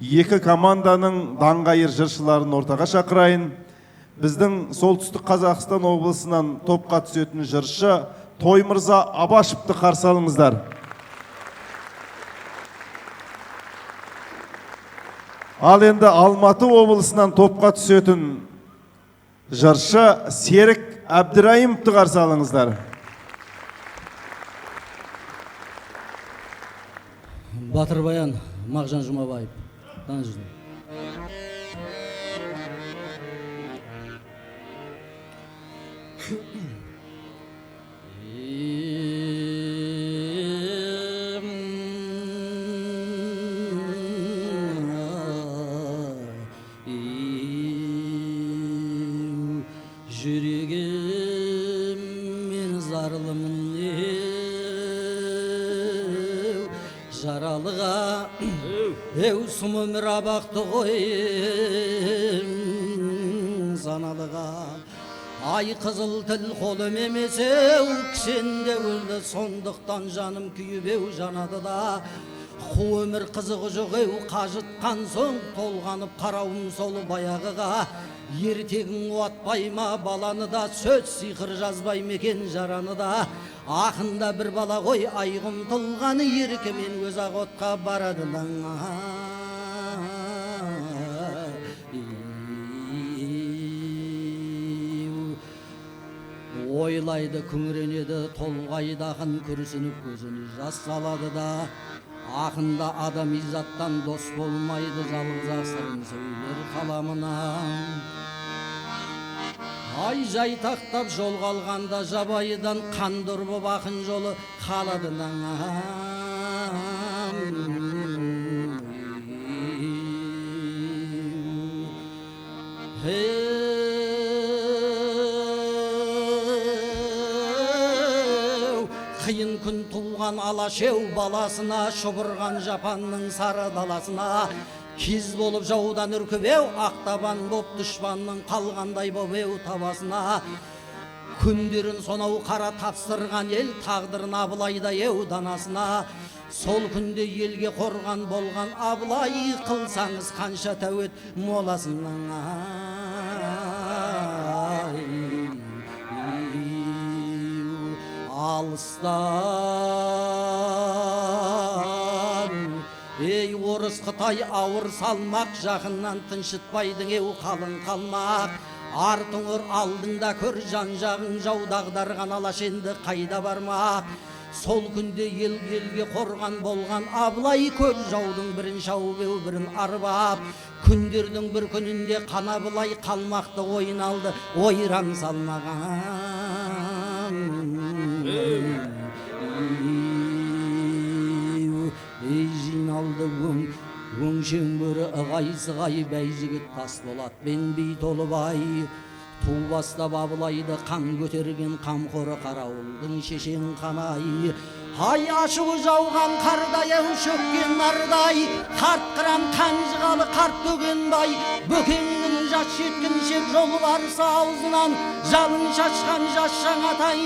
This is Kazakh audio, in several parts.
екі команданың даңғайыр жыршыларын ортаға шақырайын. Біздің солтүстік Қазақстан облысынан топқа түсетін жыршы Тоймырза Абашевты қарсы алыңыздар. Ал енді Алматы облысынан топқа түсетін жыршы Серік Әбдірайымовты қарсы алыңыздар. Батырбаян Мағжан Жұмабаев. Танжын. Жүрегім мен зарлымын жаралыға сұм өмір абақты қойым саналыға ай қызыл тіл қолым емесеу кішенде өлді сондықтан жаным күйібеу жанады да қу өмір қызығы жоқ қажытқан соң толғанып қарауым сол баяғыға ертегің қуатпай ма баланы да сөз сиқыр жазбай мекен жараны да ақында бір бала ғой айғым тұлғаны еркімен өз ақ отқа барады ойлайды күңіренеді толғайды ақын күрсініп көзіне жас салады да ақында адам изаттан дос болмайды жалғыз асырын сөйлер қаламынан ай жайтақтап жолға алғанда жабайыдан қандыр боп ақын жолы қалады қиын күн туған алашеу баласына шұбырған жапанның сары даласына кез болып жаудан үркібеу ақтабан боп дұшпанның қалғандай бобеу табасына күндерін сонау қара тапсырған ел тағдырын Абылайда еу данасына сол күнде елге қорған болған Абылай қылсаңыз қанша тәует моласынан алыстан ей орыс Қытай ауыр салмақ жақыннан тыншытпайдың қалың қалмақ артың ұр алдыңда көр жан жағың жау дағдарған алаш енді қайда бармақ сол күнде елге қорған болған Абылай көп жаудың бірін шауып бірін арбап күндердің бір күнінде қана Абылай қалмақты ойын алды ойран салмаған жиналды өңшең бөрі ығай-сығай бәйжігіт тасболат бен би толыбай ту бастап Абылайды қан көтерген қамқоры қарауылдың шешен қанай ай ашуы жауған қардай шөккен нардай қарт қыран қанжығалы қарт бөгенбай бөкеннің жас жеткіншек жолы барса аузынан жалын шашқан жас жаңатай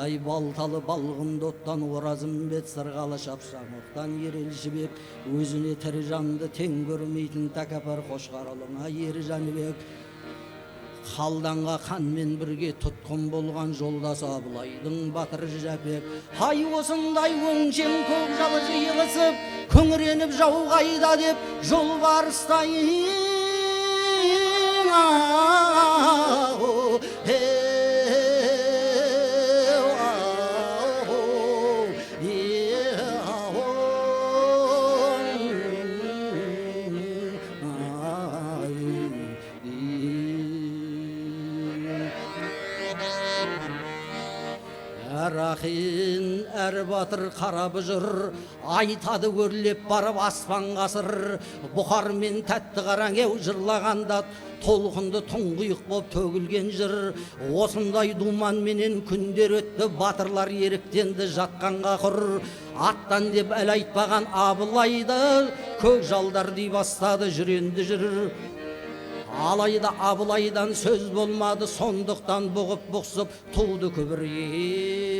ай балталы балғын доттан оразым бет сырғалы шапшамықтан ерел жібек өзіне тірі жанды тең көрмейтін тәкаппар қошқарылыңа ері Жәнібек қалданға қанмен бірге тұтқын болған жолдасы Абылайдың батыр Жәпек ай осындай өңшең көк жалы жиылысып күңіреніп жау қайда деп жолбарыстай әр ақын әр батыр қарап жүр, айтады өрлеп барып аспан ғасыр. Бұқар мен тәтті қараңеу жырлағанда толқынды тұңғиық боп төгілген жыр. Осындай думан менен күндер өтті, батырлар еріктенді жатқанға құр. Аттан деп әл айтпаған Абылайды, көк жалдар дей бастады жүренді жүр. Алайда Абылайдан сөз болмады, сондықтан бұғып бұқсып туды күбірейін.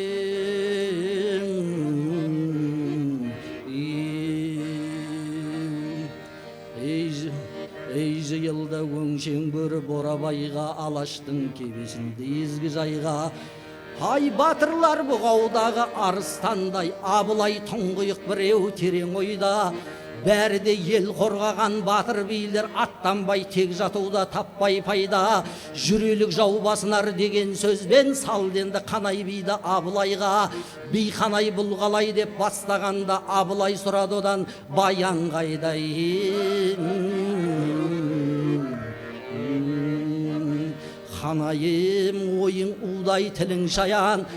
Ей жиылда өңшең бөрі Борабайға, Алаштың кебесінде езгі жайға. Ай батырлар бұғаудағы арыстандай, Абылай тұңғиық біреу терең ойда. Бәрі де ел қорғаған батыр билер, аттанбай тек жатуда таппай пайда. Жүрелік жау басынар деген сөзбен салденді қанай биді Абылайға. Би қанай бұлғалай деп бастағанда, Абылай сұрады одан баян қайдай. Қанайым ойың удай тілің шаян,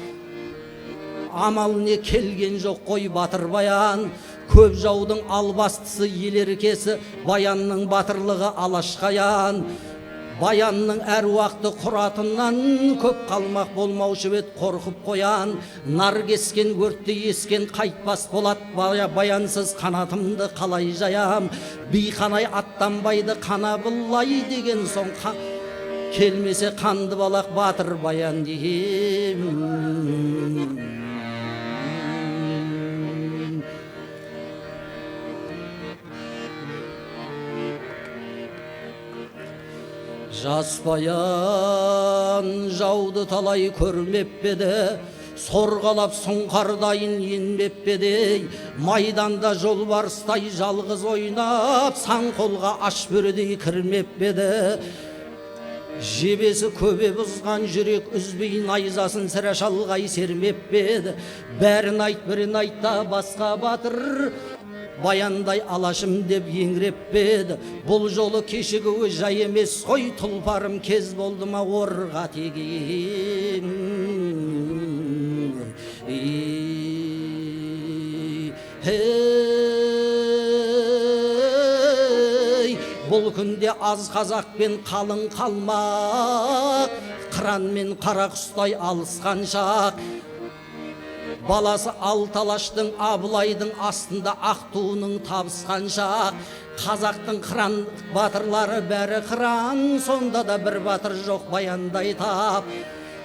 амал не келген жоқ қой батыр баян. Көп жаудың албастысы елеркесі, баянның батырлығы Алашқаян. Баянның әруақты құратыннан көп қалмақ болмаушы бет қорқып қоян. Нар кескен өртті ескен қайтпас болат, баянсыз қанатымды қалай жаям. Бейқанай аттанбайды қана бұллай деген соң келмесе қанды балақ батыр баян дейм. Жас баян жауды талай көрмеп беді, сорғалап сұңқардайын енбеп беді. Майданда жолбарыстай жалғыз ойнап, сан қолға аш бөрідей кірмеп беді. Жебесі көбе бұзған жүрек үзбей найзасын сірә шалғай сермеп беді. Бәрін айт, бірін айтта басқа батыр, баяндай алашым деп еңіреп беді. Бұл жолы кешігуі жай емес қой, тұлпарым кез болды ма орға теген. Бұл күнде аз қазақ пен қалың қалмақ, қыран мен қара құстай алысқан шақ. Баласы Алталаштың Абылайдың астында ақ туының табысқан шақ. Қазақтың қыран батырлары бәрі қыран, сонда да бір батыр жоқ баяндай тап.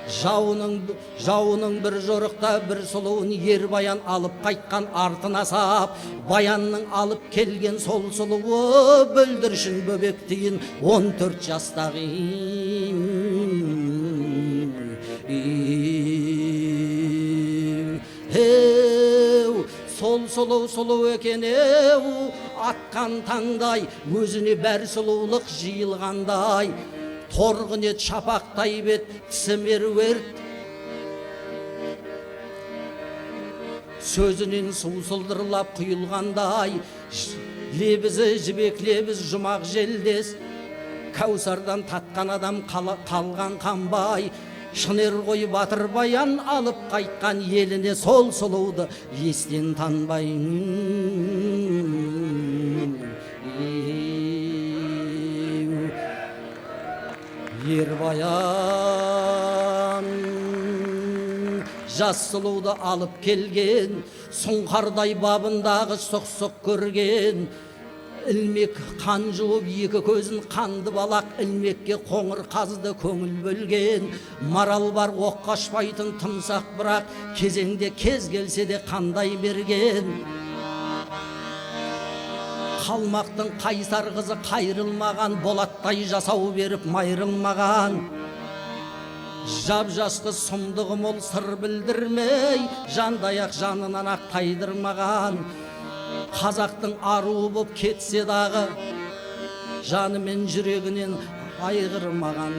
Жауының бір жорықта бір сұлуын ер баян алып қайтқан артына сап. Баянның алып келген сол сұлуы бүлдіршін бөбектейін 14 жастағы. Сол сұлу екен атқан таңдай, өзіне бәр сұлулық жиылғандай. Торғын ет шапақтай бет, тісі меруерт, сөзінен су сылдырлап құйылғандай. Лебізі жібек лебіз жұмақ желдес, кәусардан татқан адам қалған қанбай. Шынер ғой батыр баян алып қайтқан еліне сол сұлуды естен танбай. Ер баян жас сұлуды алып келген, сұңқардай бабындағы сұқ-сұқ көрген. Ілмек қан жуып екі көзін қанды балақ, ілмекке қоңыр қазды көңіл бөлген. Марал бар оқ қашпайтын тымсақ, бірақ кезеңде кез келсе де қандай берген. Қалмақтың қайсар қызы қайрылмаған, болаттай жасау беріп майрылмаған. Жап жас қыз сұмдығы мол сыр білдірмей, жандаяқ жанынан ақ тайдырмаған. Қазақтың аруы боп кетсе дағы, жаны мен жүрегінен айғырмаған.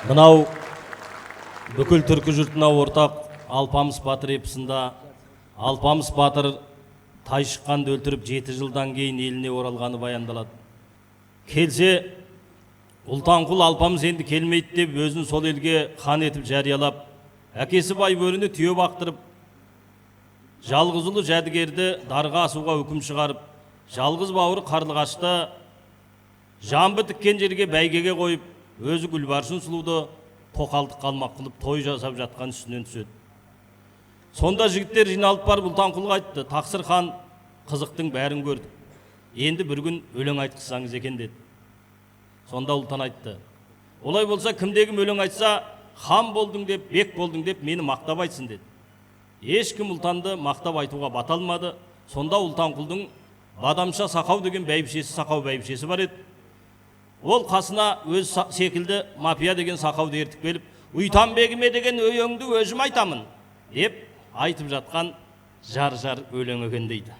Мынау бүкіл түркі жұртына ортақ Алпамыс батыр эпосында Алпамыс батыр Тайшыққанды өлтіріп 7 жылдан кейін еліне оралғаны баяндалады. Келсе, Ұлтанқұл Алпамыс енді келмейді деп өзін сол елге хан етіп жариялап, әкесі Байбөріні түйе бақтырып, жалғыз ұлы жәдігерді дарға асуға үкім шығарып, жалғыз бауыры Қарлығашты жамбы тіккен жерге бәйгеге қойып, өзі Гүлбаршын сұлуды тоқалдық қалмақ қылып той жасап жатқан үстінен түседі. Сонда жігіттер жиналып барып Ұлтанқұлға айтты: "Тақсыр хан қызықтың бәрін көрдік. Енді бір күн өлең айтқызсаңыз екен" деді. Сонда Ұлтан айтты: "Олай болса, кімде-кім өлең айтса, хан болдың деп, бек болдың деп мені мақтап айтсын" деді. Ешкім Ұлтанды мақтап айтуға бата алмады. Сонда Ұлтанқұлдың Бадамша Сақау деген бәйбішесі, Сақау бәйбішесі бар еді. Ол қасына өз секілді Мапия деген Сақауды ертіп келіп, "Ұйтан бегіме деген өйеңді өзім айтамын" деп айтып жатқан жар-жар өлең екен дейді.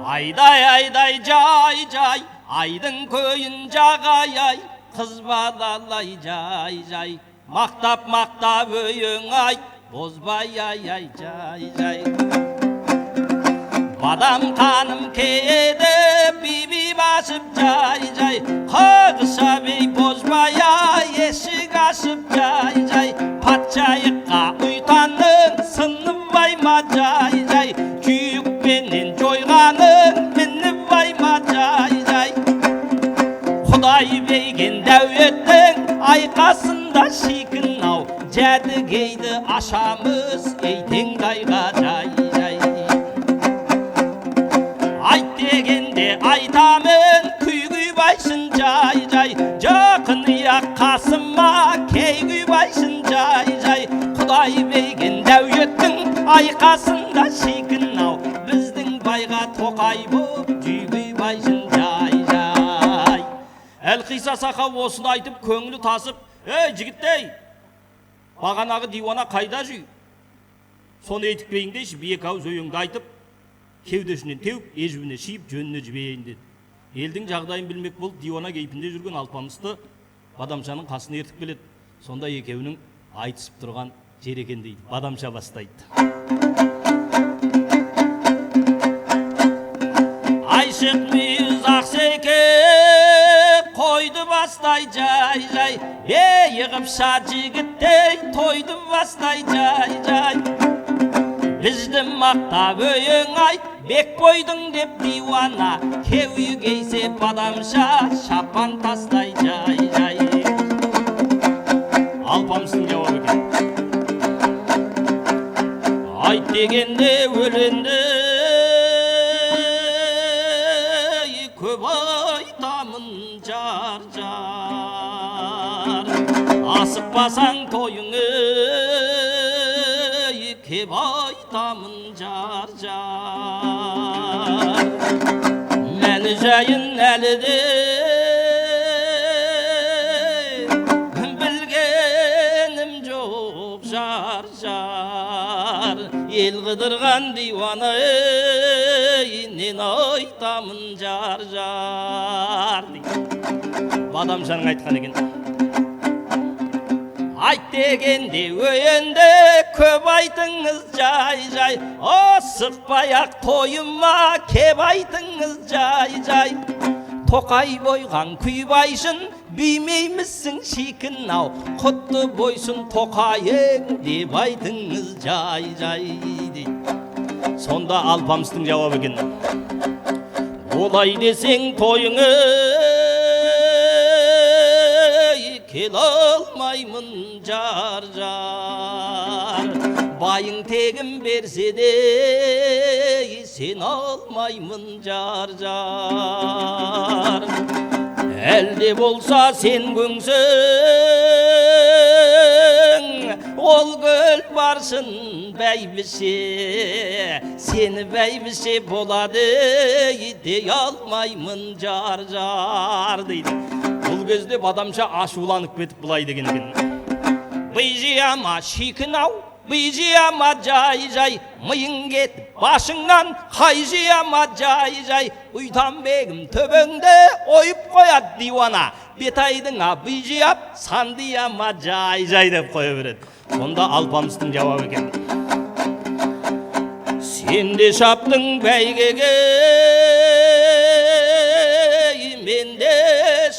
Айдай айдай жай жай, айдың көйін жағай-ай, қыз балалай жай жай, мақтап мақтап өйең ай, бозбай ай жай жай. Бадам қаным кеді биби басып жай жай, қағыса бей бозбай ай, есік ашып жай жай, патшайыққа ұйтанның сынып байма жай жай, күйікпенен жойғаның мініп байма жай жай. Құдай бейген дәуеттің айқасында шикін ау, жәдігейді ашамыз ейтен дайға жай жай. Айт дегенде айтамын күй байшын жай жай, жақын ұяқ қасыма кей байшын жай жай. Құдай бейген дәуеттің айқасында шикін ау, біздің байға тоқай боп жүй байшын жай жай. Әлқиса Сақау осыны айтып көңілі тасып: "Ей жігіттей, бағанағы дивана қайда жүй? Соны етікпейін дейші, биек ауыз өйеңді айтып, кеудесінен теуіп, ежібіне шиіп, жөніне жібейін" деді. Елдің жағдайын білмек болып, дивана кейпінде жүрген Алпамысты Бадамшаның қасына ертіп келеді. Сонда екеуінің айтысып тұрған жер екен дейді. Бадамша бастайды: "Айшық мүйіз ақсеке қойды бастай жай жай, иығыпша жігіттей тойды бастай жай жай. Бізді мақтап өйең ай, бек бойдың деп дивана, кеуі кейсе Бадамша шапан тастай жай жай." Алпамыстың жауабы екен: "Айт дегенде өлеңді көп айтамын жар жар, асықпасаң тойыңы кеп айтамын жар жар. Мәні жайын әлі де білгенім жоқ жар жар, ел қыдырған диваны нен айтамын жар жар" дейді. Бадамшаның айтқан екен: "Айт дегенде өйенде көп айтыңыз жай жай, осықпай-ақ тойыма кеп айтыңыз жай жай. Тоқай бойған күй байшын беймеймісің шикін ау, құтты бойсын тоқайың деп айтыңыз жай жай" дейді. Сонда Алпамыстың жауабы екен: "Олай десең тойыңы кел алмаймын жар жар, байың тегін берсе де сен алмаймын жар жар. Әлде болса сен көңсің, ол Гүлбаршын бәйбіше, сені бәйбіше болады дей алмаймын жар жар" дейді. Бұл кезде Бадамша ашуланып кетіп былай деген екен: "Бейжияма шикін ау, быйжияма жай миың кетіп башыңнан қайжияма жай ұйтанбегім төбеңде ойып қояды дивана бетайдыңа быйжияп сандияма жай деп қоя береді. Сонда Алпамыстың жауабы екен: сен де шаптың бәйгеге, мен де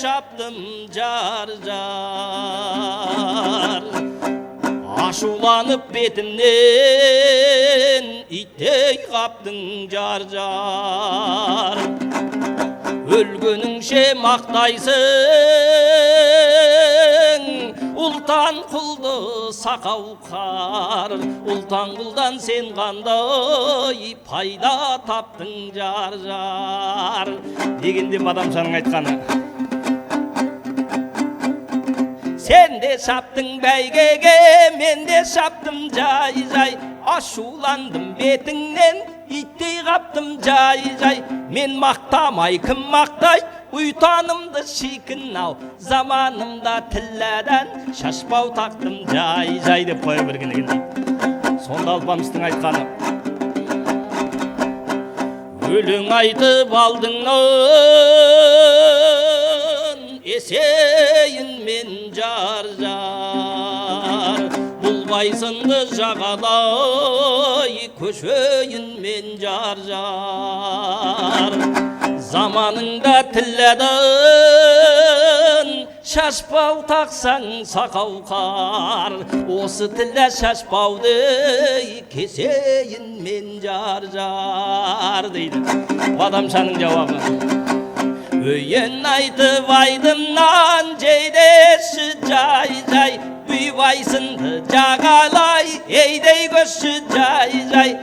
шаптым жар. Ашуланып бетімнен иттей қаптың жар. Өлгеніңше мақтайсың ұлтан құлды сақауқар. Ұлтан құлдан сен қандай пайда таптың жар. Дегенде Бадамшаның айтқаны: сен де шаптың бәйгеге, мен де шаптым жай. Ашуландым бетіңнен, иттей қаптым жай. Мен мақтамай, кім мақтайды? Ұйтанымды шикін-ау, заманымда тілләден шашпау тақтым жай деп қоя берген екен. Сонда Алпамыстың айтқаны: өлең айтып алдыңнан есейін мен жар. Бұлбайсынды жағалай көшейін мен жар. Заманыңда тілләдің шашпау тақсаң сақауқар. Осы тіллә шашпауды кесейін мен жар дейді. Бадамшаның жауабы: өйен айтып айдымнан жейдеші жай. Бүйбайсынды жағалай ейдей көші жай.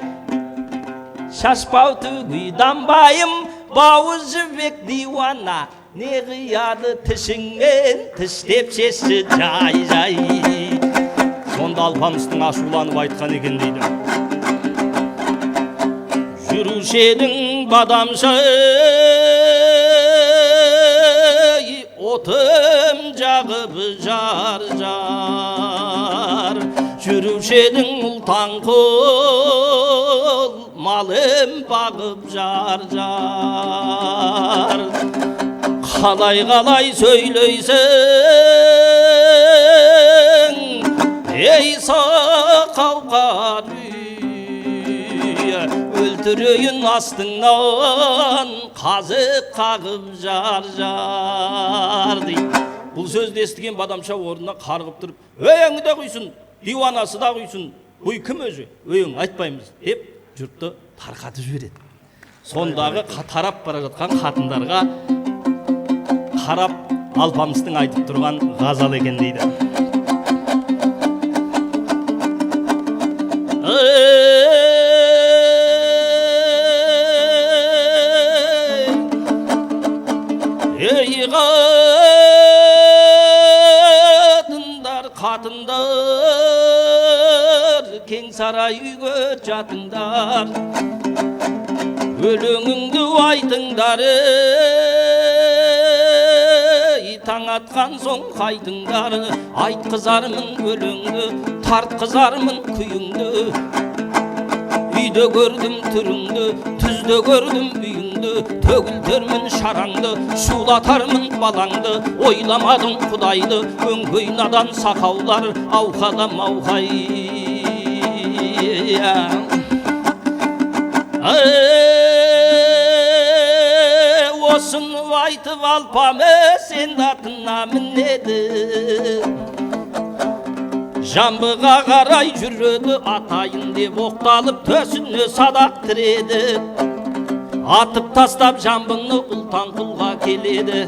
Шашпау түгі дамбайым бауыз жібек дивана, не қияды тішіңмен тіштеп шеші жай. Сонда Алпамыстың ашуланып айтқан екен дейді: жүруші едің Бадамша, отым жағып жар. Жүруші едің ұлтан құл, малым бағып жар. Қалай сөйлейсің, ей сақауқар, өлтірейін астыңнан қазып қағып жар дейді. Бұл сөзді естіген Бадамша орнына қарғып тұрып: өйіңі де құйсын, диванасы да құйсын, бұй кім өзі, өйің айтпаймыз деп жұртты тарқатып жібереді. Сондағы тарап бара жатқан қатындарға қарап Алпамыстың айтып тұрған ғазал екен дейді: ей қатындар, кең сарай үйге жатыңдар, өлеңіңді айтыңдар. Таң атқан соң қайтыңдар, айтқызармын өлеңді, тартқызармын күйіңді. Үйде көрдім түріңді, түзде көрдім үйіңді, төгілтермін шараңды, шулатармын балаңды. Ойламадың құдайды, өңкөй надан сақаулар, ауқадам ауқай. Осыны айтып Алпамыс енді атына мінеді, жамбыға қарай жүреді, атайын деп оқталып төсіне садақ тіреді. Атып тастап жамбыны ұлтан құлға келеді,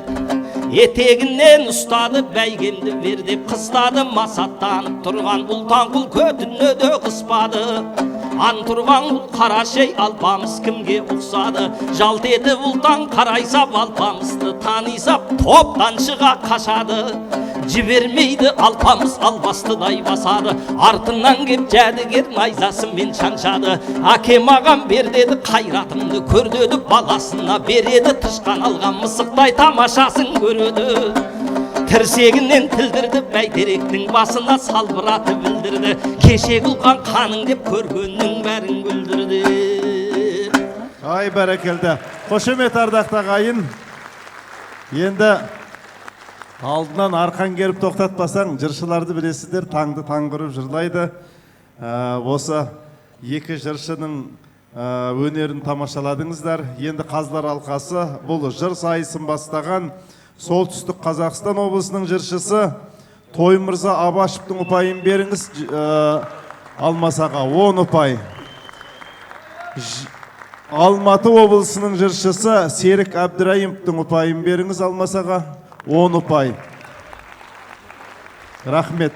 етегінен ұстады, бәйгемді бер деп қыстады. Масаттанып тұрған ұлтан құл көтіне де қыспады. Антұрған ұл қарашей Алпамыс кімге ұқсады? Жалт етіп ұлтан қарайсап Алпамысты танисап, топтан шыға қашады. Жібермейді Алпамыс албастыдай басады, артынан кеп жәдігер найзасымен шаншады. Әке маған бер деді қайратымды көр деді, баласына береді тышқан алған мысықтай тамашасын көреді. тірсегінен тілдірді, бәйтеректің басына салбыратып білдірді. Кешегі ұлған қаның деп көргеннің бәрін күлдірді. Ай бәрекелді. Қошемет ардақты ағайын. Енді алдынан арқан керіп тоқтатпасаң, жыршыларды білесіздер, таңды таң құрып жырлайды. Осы екі жыршының өнерін тамашаладыңыздар. Енді Қазылар алқасы бұл жыр сайысын бастаған Солтүстік Қазақстан облысының жыршысы Тоймырза Абашевтың ұпайын беріңіз. Алмасаға 10 ұпай. Алматы облысының жыршысы Серік Әбдірайымовтың ұпайын беріңіз. Алмасаға 10 ұпай. Рахмет.